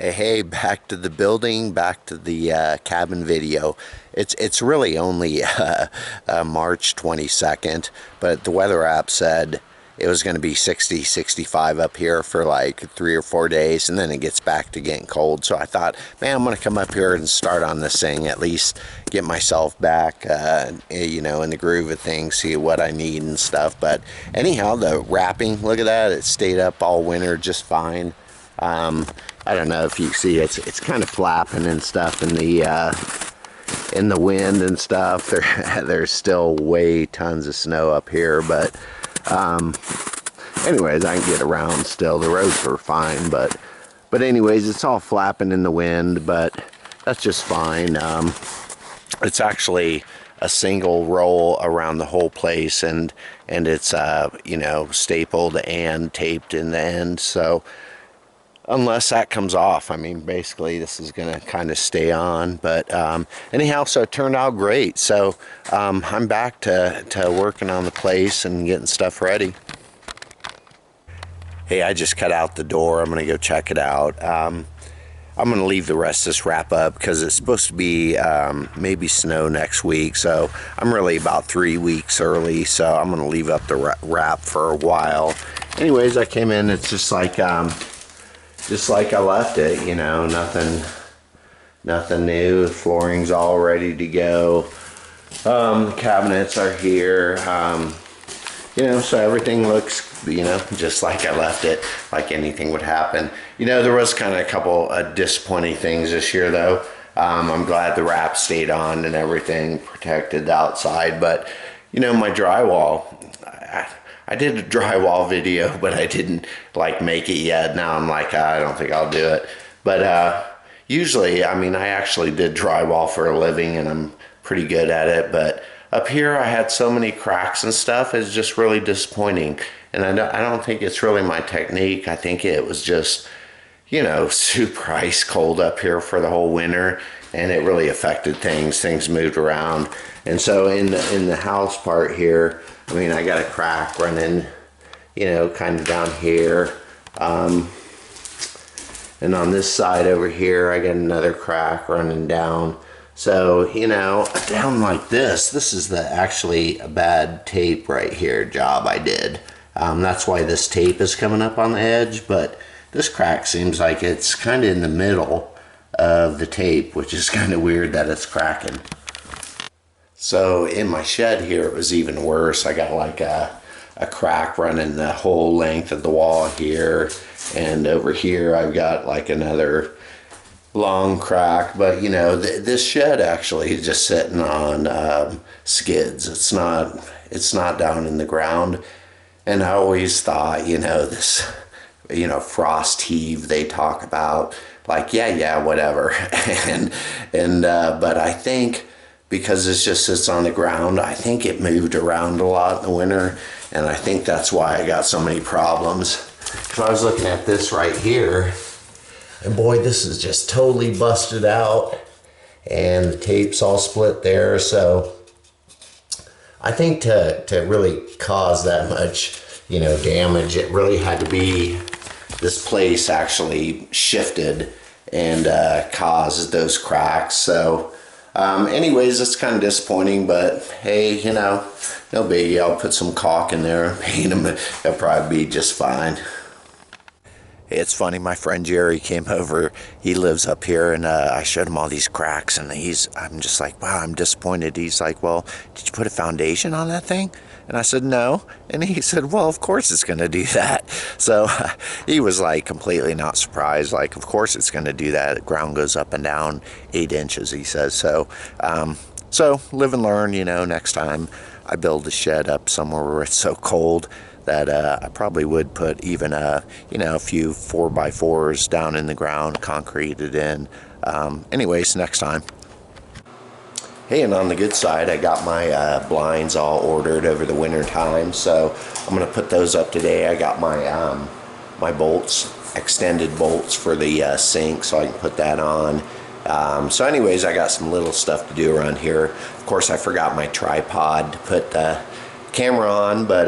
Hey, back to the building, back to the cabin video. It's really only March 22nd, but the weather app said it was going to be 60, 65 up here for like 3 or 4 days, and then it gets back to getting cold. So I thought, man, I'm going to come up here and start on this thing, at least get myself back, in the groove of things, see what I need and stuff. But anyhow, the wrapping, look at that, it stayed up all winter just fine. I don't know if you see it's kind of flapping and stuff in the wind and stuff. There's still way tons of snow up here, but anyways, I can get around still. The roads are fine, but anyways, it's all flapping in the wind, but that's just fine. It's actually a single roll around the whole place, and it's stapled and taped in the end. So unless that comes off, I mean, basically this is gonna kind of stay on. But anyhow, so it turned out great. So I'm back to working on the place and getting stuff ready. Hey, I just cut out the door. I'm gonna go check it out. I'm gonna leave the rest of this wrap up because it's supposed to be maybe snow next week, so I'm really about 3 weeks early, so I'm gonna leave up the wrap for a while. Anyways, I came in, it's just like I left it, nothing new. The flooring's all ready to go. The cabinets are here. So everything looks, just like I left it, like anything would happen. There was kind of a couple of disappointing things this year, though. I'm glad the wrap stayed on and everything, protected the outside, but, my drywall, I did a drywall video, but I didn't make it yet. Now I'm like, I don't think I'll do it. But usually, I actually did drywall for a living and I'm pretty good at it. But up here I had so many cracks and stuff, it's just really disappointing. And I don't think it's really my technique. I think it was just, super ice cold up here for the whole winter, and it really affected things. Things moved around. And so in the house part here, I got a crack running, kind of down here. And on this side over here, I got another crack running down. So, down like this is actually a bad tape right here job I did. That's why this tape is coming up on the edge, but this crack seems like it's kind of in the middle of the tape, which is kind of weird that it's cracking. So in my shed here, it was even worse. I got like a crack running the whole length of the wall here, and over here I've got like another long crack. But this shed actually is just sitting on skids. It's not down in the ground. And I always thought, this, frost heave they talk about, like, yeah, whatever. But I think, because it just sits on the ground, I think it moved around a lot in the winter, and I think that's why I got so many problems. So I was looking at this right here, and boy, this is just totally busted out, and the tape's all split there. So I think to really cause that much, damage, it really had to be this place actually shifted and caused those cracks. So anyways, it's kind of disappointing, but hey, no biggie. I'll put some caulk in there, paint them, it'll probably be just fine. Hey, it's funny, my friend Jerry came over, he lives up here, and I showed him all these cracks, and I'm just like, wow, I'm disappointed. He's like, well, did you put a foundation on that thing? And I said, no. And he said, well, of course it's going to do that. So he was like completely not surprised. Like, of course it's going to do that. The ground goes up and down 8 inches, he says. So live and learn, next time I build a shed up somewhere where it's so cold that I probably would put even a few 4x4s down in the ground, concreted in. Anyways, next time. Hey, and on the good side, I got my blinds all ordered over the winter time, so I'm gonna put those up today. I got my my bolts, extended bolts for the sink, so I can put that on. So anyways, I got some little stuff to do around here. Of course, I forgot my tripod to put the camera on, but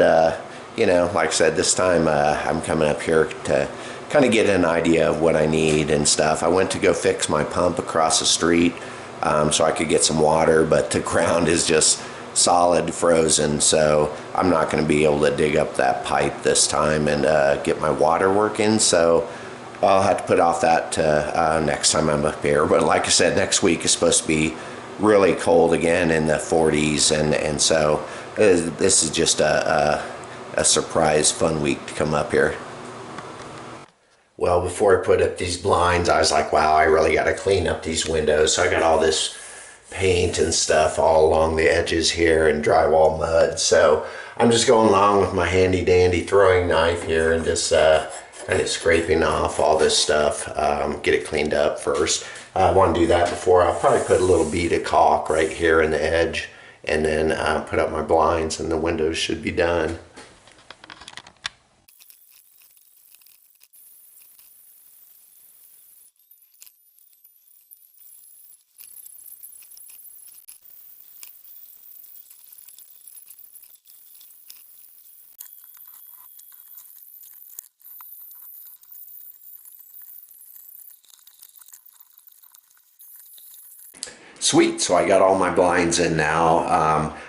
like I said, this time I'm coming up here to kind of get an idea of what I need and stuff. I went to go fix my pump across the street so I could get some water, but the ground is just solid frozen, so I'm not going to be able to dig up that pipe this time and get my water working, so I'll have to put off that to next time I'm up here. But like I said, next week is supposed to be really cold again, in the 40s, and so this is just a surprise fun week to come up here. Well, before I put up these blinds, I was like, wow, I really got to clean up these windows. So I got all this paint and stuff all along the edges here and drywall mud. So I'm just going along with my handy dandy throwing knife here and just kind of scraping off all this stuff, get it cleaned up first. I want to do that before I'll probably put a little bead of caulk right here in the edge, and then put up my blinds, and the windows should be done. Sweet, so I got all my blinds in now.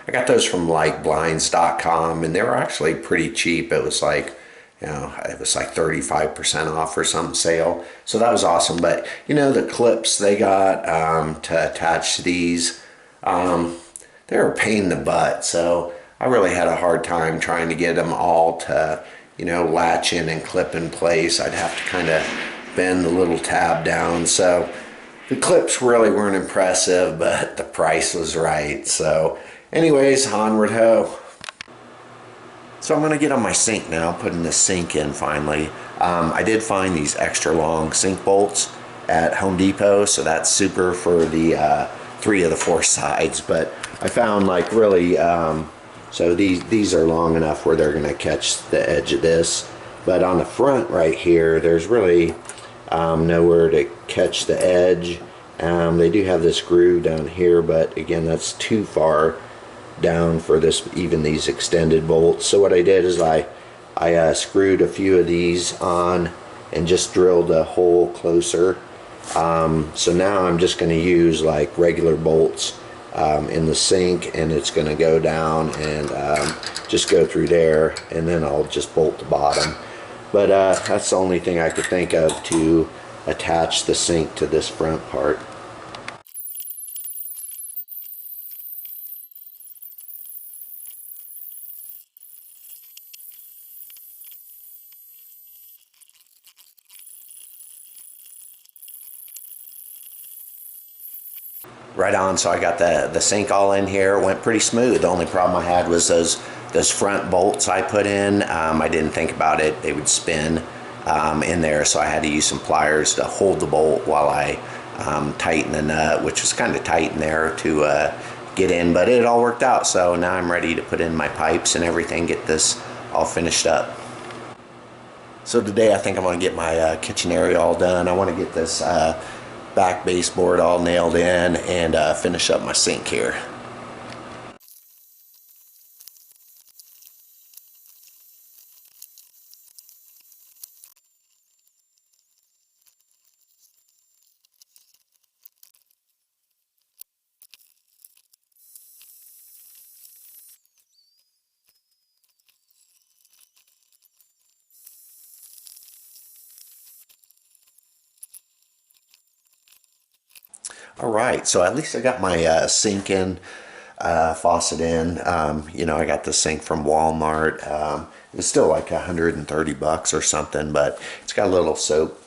I got those from like blinds.com, and they were actually pretty cheap. It was like, it was like 35% off or some sale. So that was awesome. But the clips they got to attach to these, they were a pain in the butt. So I really had a hard time trying to get them all to, latch in and clip in place. I'd have to kind of bend the little tab down. So the clips really weren't impressive, but the price was right. So anyways, onward ho. So I'm gonna get on my sink now, putting the sink in finally. I did find these extra long sink bolts at Home Depot, so that's super for the 3 of the 4 sides. But I found like really, so these are long enough where they're gonna catch the edge of this. But on the front right here, there's really nowhere to catch the edge. They do have this groove down here, but again, that's too far down for this, even these extended bolts. So what I did is I screwed a few of these on and just drilled a hole closer. So now I'm just going to use like regular bolts in the sink, and it's going to go down and just go through there, and then I'll just bolt the bottom. But that's the only thing I could think of to attach the sink to this front part. Right on, so I got the sink all in here. It went pretty smooth. The only problem I had was those front bolts I put in. I didn't think about it. They would spin in there, so I had to use some pliers to hold the bolt while I tighten the nut, which was kind of tight in there to get in, but it all worked out. So now I'm ready to put in my pipes and everything, get this all finished up. So today I think I'm going to get my kitchen area all done. I want to get this back baseboard all nailed in and finish up my sink here. All right, so at least I got my sink in, faucet in. I got the sink from Walmart. It's still like $130 or something, but it's got a little soap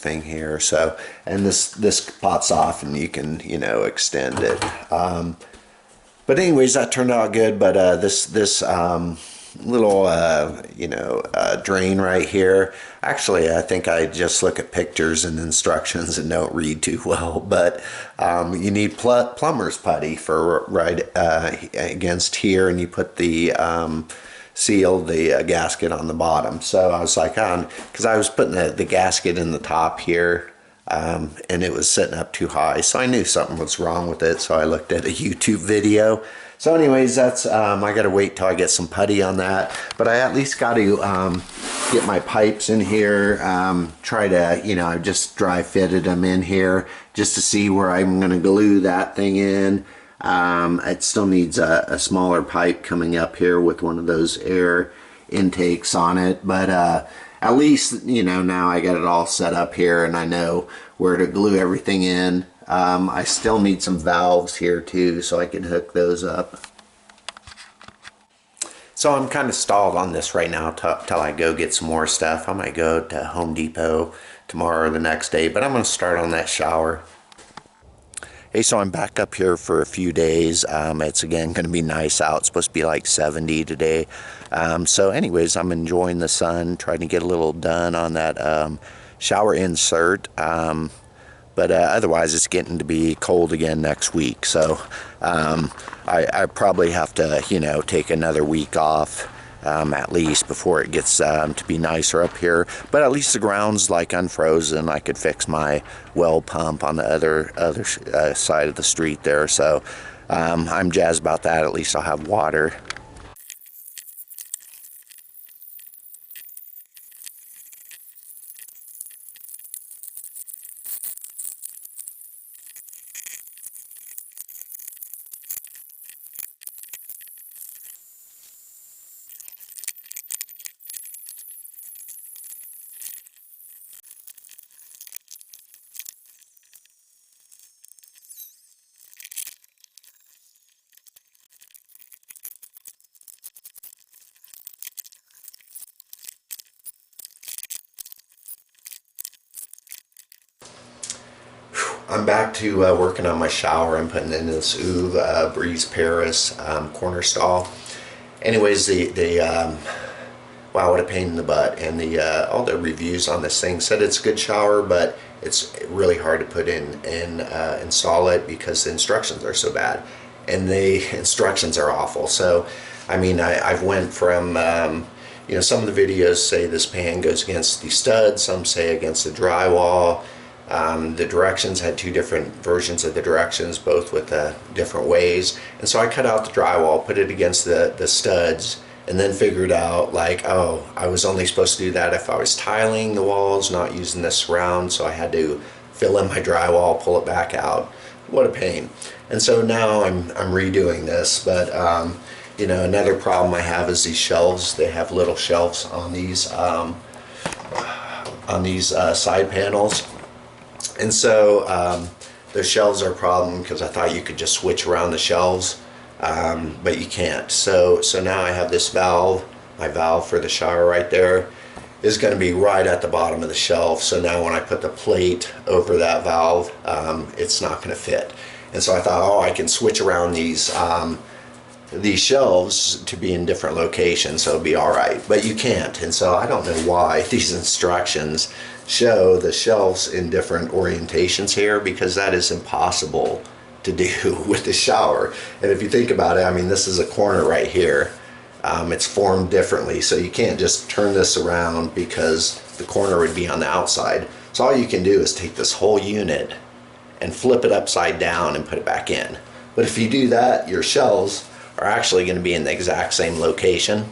thing here. So, and this pops off, and you can extend it. But anyways, that turned out good. But this little drain right here, actually I think I just look at pictures and instructions and don't read too well, but you need plumber's putty for right against here, and you put the seal the gasket on the bottom. So I was like, because I was putting the gasket in the top here, and it was sitting up too high, so I knew something was wrong with it. So I looked at a YouTube video. So anyways, that's I gotta wait till I get some putty on that, but I at least got to get my pipes in here, try to, you know, I just dry fitted them in here just to see where I'm gonna glue that thing in. It still needs a smaller pipe coming up here with one of those air intakes on it, but at least, you know, now I got it all set up here and I know where to glue everything in. I still need some valves here too, so I can hook those up. So I'm kind of stalled on this right now till I go get some more stuff. I might go to Home Depot tomorrow or the next day, but I'm going to start on that shower. Hey, so I'm back up here for a few days. It's again going to be nice out. It's supposed to be like 70 today. So anyways, I'm enjoying the sun, trying to get a little done on that shower insert. But otherwise it's getting to be cold again next week, so I probably have to, you know, take another week off at least before it gets to be nicer up here. But at least the ground's like unfrozen. I could fix my well pump on the other side of the street there, so I'm jazzed about that. At least I'll have water. I'm back to working on my shower. I'm putting in this Uve Breeze Paris corner stall. Anyways, wow, what a pain in the butt. And all the reviews on this thing said it's a good shower, but it's really hard to put in and install it because the instructions are so bad. And the instructions are awful. So, I mean, I've went from, you know, some of the videos say this pan goes against the stud, some say against the drywall. The directions had two different versions of the directions, both with different ways. And so I cut out the drywall, put it against the studs, and then figured out like, oh, I was only supposed to do that if I was tiling the walls, not using the surround. So I had to fill in my drywall, pull it back out. What a pain. And so now I'm redoing this, but you know, another problem I have is these shelves. They have little shelves on these side panels. And so the shelves are a problem because I thought you could just switch around the shelves, but you can't. So now I have this valve, my valve for the shower right there is going to be right at the bottom of the shelf. So now when I put the plate over that valve, it's not going to fit. And so I thought, oh, I can switch around these shelves to be in different locations, so it'll be all right. But you can't, and so I don't know why these instructions show the shelves in different orientations here, because that is impossible to do with the shower. And if you think about it, I mean, this is a corner right here. It's formed differently, so you can't just turn this around because the corner would be on the outside. So all you can do is take this whole unit and flip it upside down and put it back in. But if you do that, your shelves are actually going to be in the exact same location.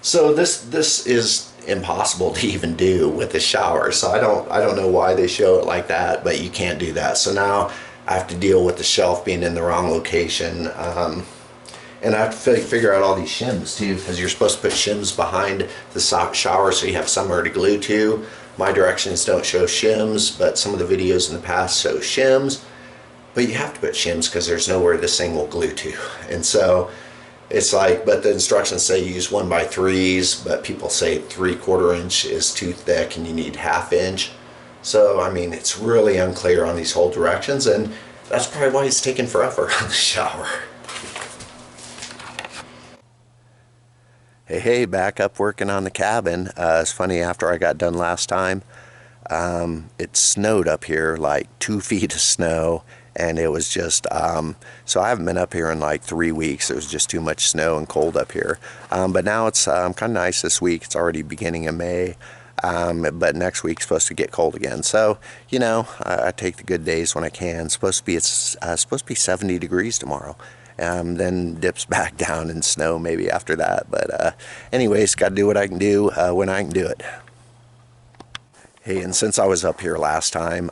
So this is impossible to even do with the shower. So I don't know why they show it like that, but you can't do that. So now I have to deal with the shelf being in the wrong location, and I have to figure out all these shims too, because you're supposed to put shims behind the shower so you have somewhere to glue to. My directions don't show shims, but some of the videos in the past show shims. But you have to put shims because there's nowhere this thing will glue to. And so it's like, but the instructions say use 1x3s, but people say 3/4 inch is too thick and you need 1/2 inch. So, I mean, it's really unclear on these whole directions, and that's probably why it's taking forever on the shower. Hey, back up working on the cabin. It's funny, after I got done last time, it snowed up here, like 2 feet of snow. And it was just, so I haven't been up here in like 3 weeks. There was just too much snow and cold up here. But now it's kind of nice this week. It's already beginning of May. but next week's supposed to get cold again. So, you know, I take the good days when I can. It's supposed to be 70 degrees tomorrow. Then dips back down in snow maybe after that. But anyways, got to do what I can do when I can do it. Hey, and since I was up here last time,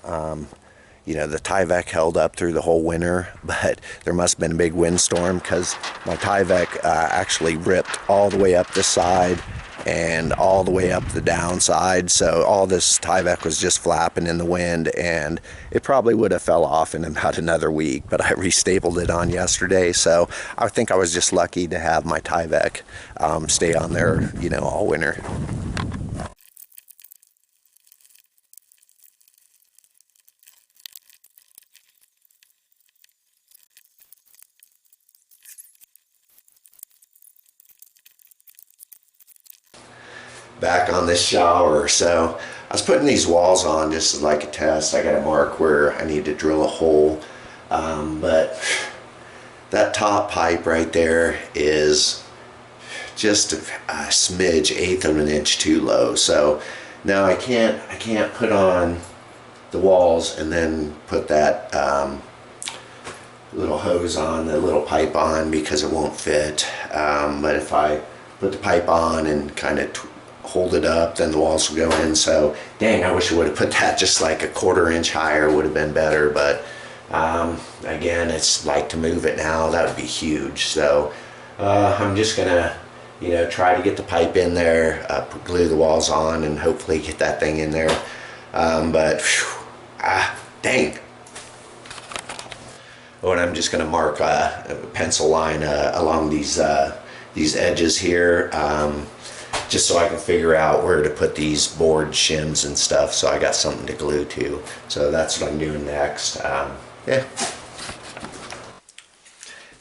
you know, the Tyvek held up through the whole winter, but there must have been a big windstorm because my Tyvek actually ripped all the way up this side and all the way up the downside. So all this Tyvek was just flapping in the wind, and it probably would have fell off in about another week, but I restapled it on yesterday. So I think I was just lucky to have my Tyvek stay on there, you know, all winter. Back on this shower. So I was putting these walls on just as like a test. I got to mark where I need to drill a hole, but that top pipe right there is just a smidge, eighth of an inch too low. So now I can't put on the walls and then put that little hose on, the little pipe on, because it won't fit. But if I put the pipe on and kind of hold it up, then the walls will go in. So dang, I wish I would have put that just like a 1/4 inch higher, would have been better. But again, it's like to move it now, that would be huge. So I'm just gonna, you know, try to get the pipe in there, glue the walls on, and hopefully get that thing in there. But whew, dang. Oh, and I'm just gonna mark a pencil line along these edges here, just so I can figure out where to put these board shims and stuff, so I got something to glue to. So that's what I'm doing next. Yeah.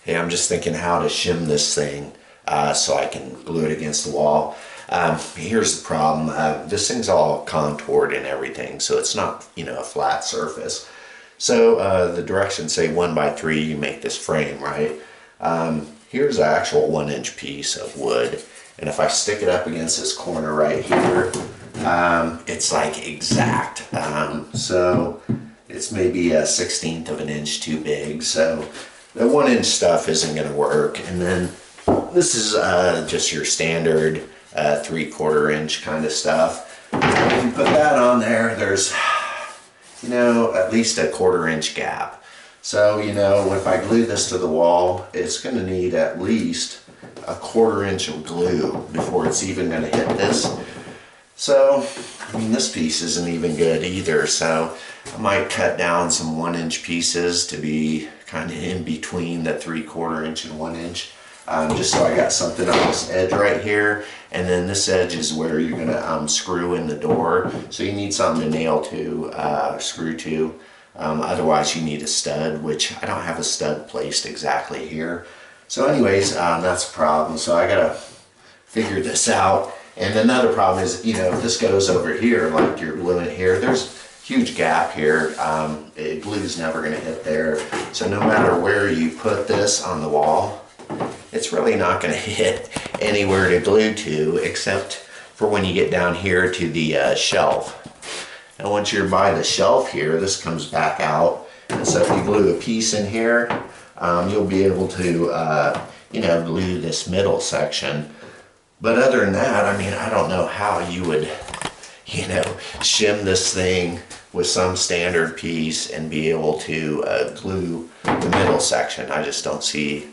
Hey, I'm just thinking how to shim this thing so I can glue it against the wall. Here's the problem. This thing's all contoured and everything, so it's not, you know, a flat surface. So the directions say 1x3, you make this frame, right? Here's an actual 1-inch piece of wood. And if I stick it up against this corner right here, it's like exact. So it's maybe a 1/16 of an inch too big. So the 1-inch stuff isn't going to work. And then this is just your standard 3/4 inch kind of stuff. If you put that on there, there's, you know, at least a 1/4 inch gap. So, you know, if I glue this to the wall, it's going to need at least a 1/4 inch of glue before it's even going to hit this. So, I mean, this piece isn't even good either. So I might cut down some 1-inch pieces to be kind of in between the 3/4 inch and 1 inch. Just so I got something on this edge right here, and then this edge is where you're gonna screw in the door. So you need something to nail to, screw to. Otherwise you need a stud, which I don't have a stud placed exactly here. So anyways, that's a problem. So I gotta figure this out. And another problem is, you know, if this goes over here, like you're gluing it here, there's a huge gap here. Glue's never gonna hit there. So no matter where you put this on the wall, it's really not going to hit anywhere to glue to, except for when you get down here to the shelf. And once you're by the shelf here, this comes back out. And so if you glue a piece in here, you'll be able to, you know, glue this middle section. But other than that, I mean, I don't know how you would, you know, shim this thing with some standard piece and be able to glue the middle section. I just don't see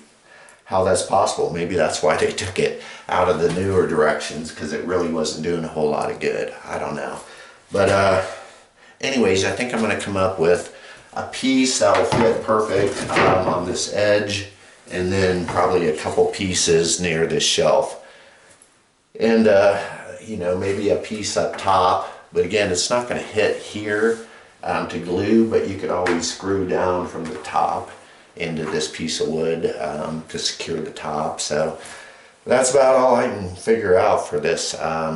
how that's possible. Maybe that's why they took it out of the newer directions, because it really wasn't doing a whole lot of good. I don't know. But anyways, I think I'm going to come up with a piece that will fit perfect on this edge, and then probably a couple pieces near this shelf. And you know, maybe a piece up top. But again, it's not going to hit here to glue, but you could always screw down from the top into this piece of wood to secure the top. So that's about all I can figure out for this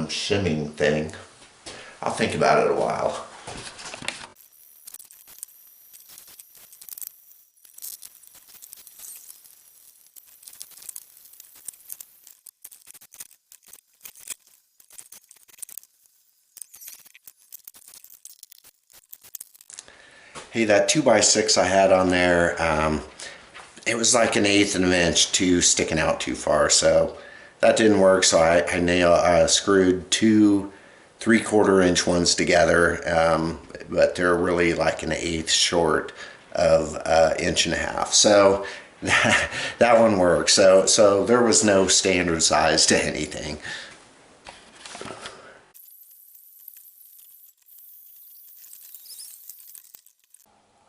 shimming thing. I'll think about it a while. Hey, that 2x6 I had on there, it was like 1/8 of an inch too sticking out too far, so that didn't work. So I screwed two 3/4 inch ones together, but they're really like 1/8 short of 1.5 inches. So that one worked. So there was no standard size to anything.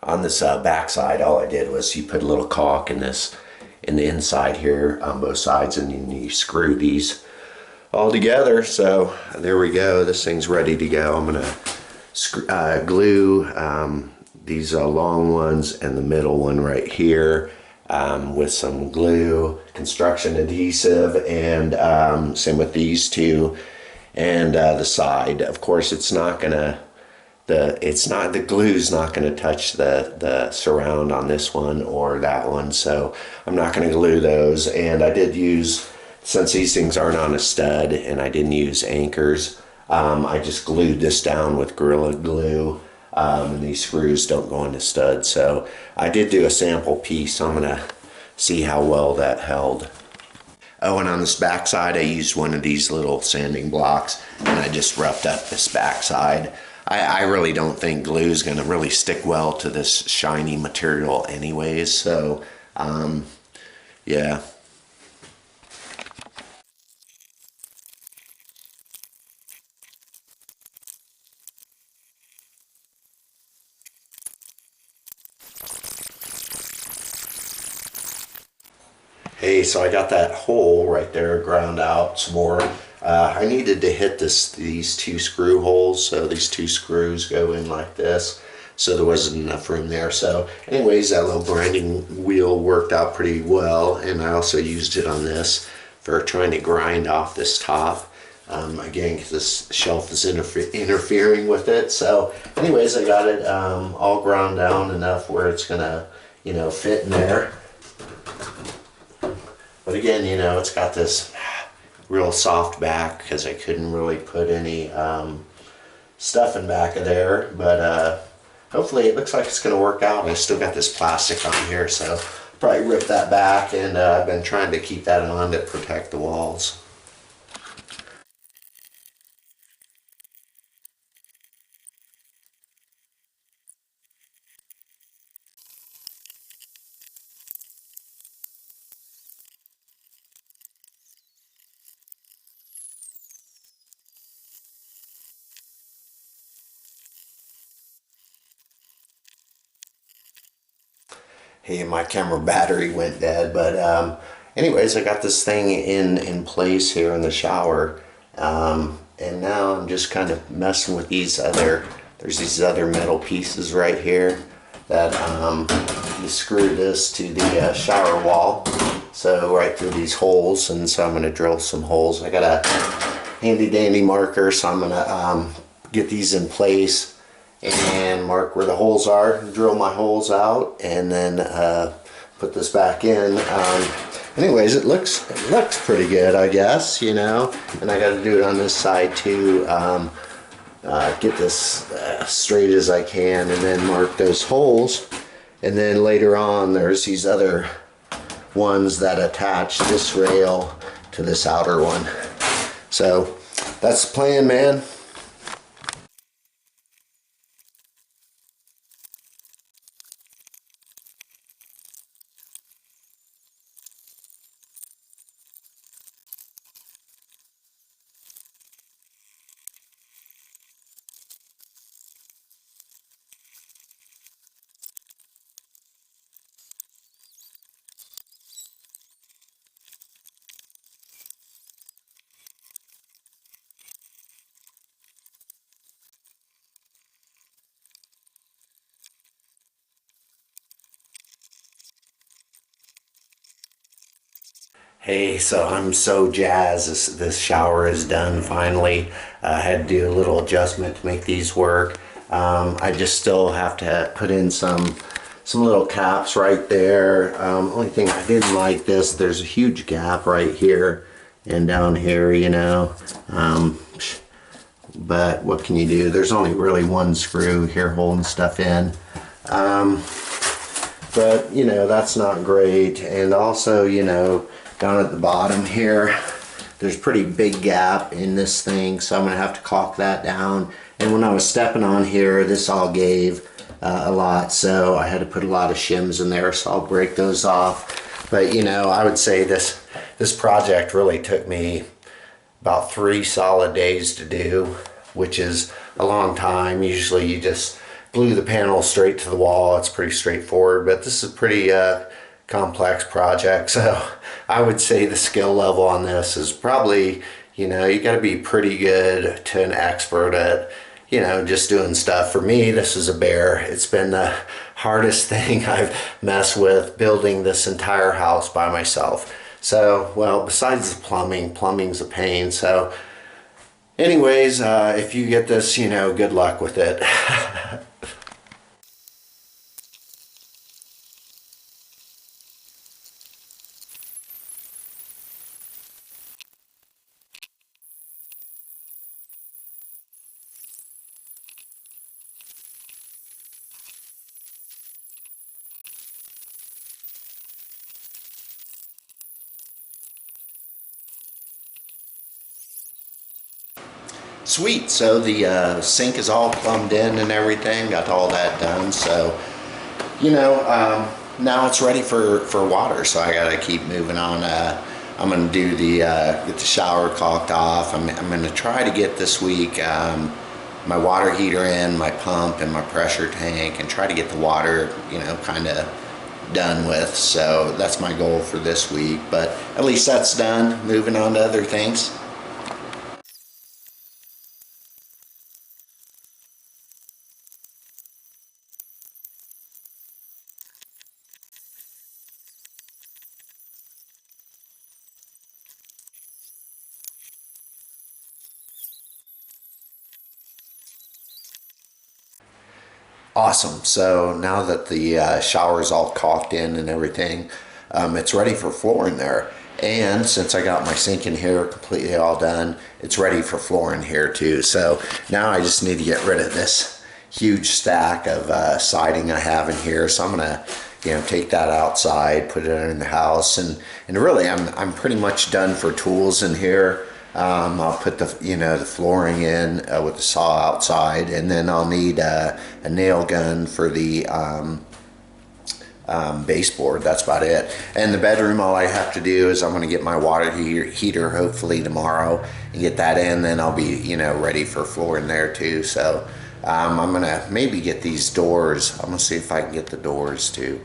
On this back side, all I did was you put a little caulk in the inside here on both sides, and then you screw these all together. So there we go. This thing's ready to go. I'm gonna glue these long ones and the middle one right here with some glue, construction adhesive, and same with these two, and the side. Of course, it's not gonna. The glue's not going to touch the surround on this one or that one, so I'm not going to glue those. And I did use, since these things aren't on a stud and I didn't use anchors, I just glued this down with Gorilla Glue, and these screws don't go into studs. So I did do a sample piece, so I'm going to see how well that held. Oh, and on this back side I used one of these little sanding blocks, and I just roughed up this back side. I really don't think glue is going to really stick well to this shiny material anyways, so yeah. Hey, so I got that hole right there ground out some more. I needed to hit these two screw holes, so these two screws go in like this, so there wasn't enough room there. So anyways, that little grinding wheel worked out pretty well, and I also used it on this for trying to grind off this top. Again, because this shelf is interfering with it. So anyways, I got it all ground down enough where it's gonna, fit in there. But again, it's got this real soft back because I couldn't really put any stuff in back of there. But hopefully it looks like it's going to work out. I still got this plastic on here, so probably rip that back. And I've been trying to keep that on to protect the walls. Hey, my camera battery went dead, but anyways, I got this thing in place here in the shower, and now I'm just kind of messing with there's these other metal pieces right here that you screw this to the shower wall, so right through these holes, and so I'm going to drill some holes. I got a handy dandy marker, so I'm going to get these in place and mark where the holes are, drill my holes out, and then put this back in. Anyways, it looks pretty good, I guess, and I got to do it on this side too. Get this straight as I can, and then mark those holes. And then later on, there's these other ones that attach this rail to this outer one. So that's the plan, man. Hey, so I'm so jazzed. This shower is done finally. I had to do a little adjustment to make these work. I just still have to put in some little caps right there. Only thing I didn't like there's a huge gap right here and down here, but what can you do? There's only really one screw here holding stuff in. But you know, that's not great. And also, you know, down at the bottom here, there's a pretty big gap in this thing, so I'm gonna have to caulk that down. And when I was stepping on here, this all gave a lot, so I had to put a lot of shims in there, so I'll break those off. But you know, I would say this project really took me about 3 solid days to do, which is a long time. Usually you just glue the panel straight to the wall. It's pretty straightforward, but this is a pretty complex project, so I would say the skill level on this is probably, you know, you got to be pretty good to an expert at, you know, just doing stuff. For me, this is a bear. It's been the hardest thing I've messed with, building this entire house by myself. So, well, besides the plumbing's a pain. So anyways, if you get this, you know, good luck with it. Sweet, so the sink is all plumbed in and everything, got all that done, so, you know, now it's ready for water, so I gotta keep moving on. I'm gonna do get the shower caulked off. I'm gonna try to get this week my water heater in, my pump, and my pressure tank, and try to get the water, you know, kind of done with. So that's my goal for this week, but at least that's done. Moving on to other things. Awesome. So now that the shower is all caulked in and everything, it's ready for flooring there. And since I got my sink in here completely all done, it's ready for flooring here too. So now I just need to get rid of this huge stack of siding I have in here. So I'm gonna, you know, take that outside, put it in the house, and really I'm pretty much done for tools in here. I'll put the, you know, the flooring in with the saw outside, and then I'll need a nail gun for the baseboard. That's about it. And the bedroom, all I have to do is I'm going to get my water heater hopefully tomorrow and get that in. Then I'll be, you know, ready for flooring there too. So I'm going to maybe get these doors. I'm going to see if I can get the doors too.